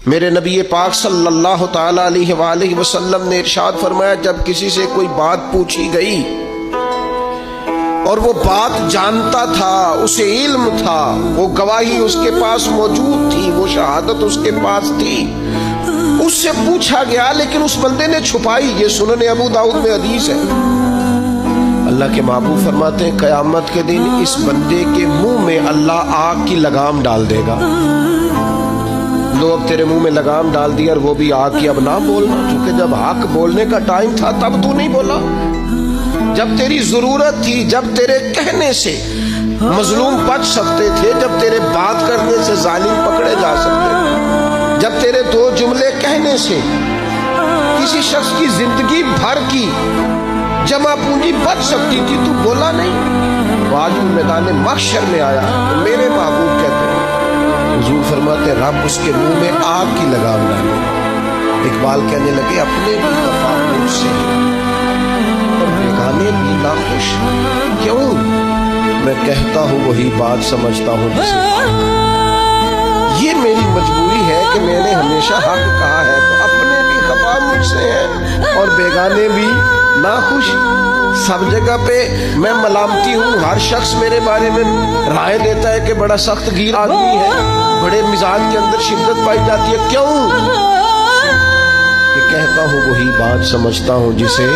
میرے نبی پاک صلی اللہ تعالی علیہ وآلہ وسلم نے ارشاد فرمایا، جب کسی سے کوئی بات پوچھی گئی اور وہ بات جانتا تھا، اسے علم تھا، وہ گواہی اس کے پاس موجود تھی، وہ شہادت اس کے پاس تھی، اس سے پوچھا گیا لیکن اس بندے نے چھپائی، یہ سنن ابو داؤد میں حدیث ہے، اللہ کے محبوب فرماتے ہیں قیامت کے دن اس بندے کے منہ میں اللہ آگ کی لگام ڈال دے گا۔ لو اب تیرے منہ میں لگام ڈال دی اور وہ بھی آگ کی، اب نہ بولنا، چونکہ جب حق بولنے کا ٹائم تھا تب تو نہیں بولا، جب تیری ضرورت تھی، جب تیرے کہنے سے مظلوم بچ سکتے تھے، جب تیرے بات کرنے سے ظالم پکڑے جا سکتے تھے، جب تیرے دو جملے کہنے سے کسی شخص کی زندگی بھر کی جمع پونجی بچ سکتی تھی، تو بولا نہیں۔ وہ آج میدان محشر میں آیا تو میرے محبوب کہتے ہیں، حضور فرماتے رب اس کے منہ میں آگ کی لگام ڈالے۔ اقبال کہنے لگے اپنے بھی خفا مجھ سے اور بیگانے بھی ناخوش، کیوں؟ میں کہتا ہوں وہی بات سمجھتا ہوں جسے یہ میری مجبوری ہے کہ میں نے ہمیشہ حق کہا ہے، تو اپنے بھی خفا مجھ سے ہیں اور بیگانے بھی ناخوش۔ سب جگہ پہ میں ملامتی ہوں، ہر شخص میرے بارے میں رائے دیتا ہے کہ بڑا سخت گیر آدمی ہے، بڑے مزاج کے اندر شدت پائی جاتی ہے، کیوں؟ کہ کہتا ہوں وہی بات سمجھتا ہوں جسے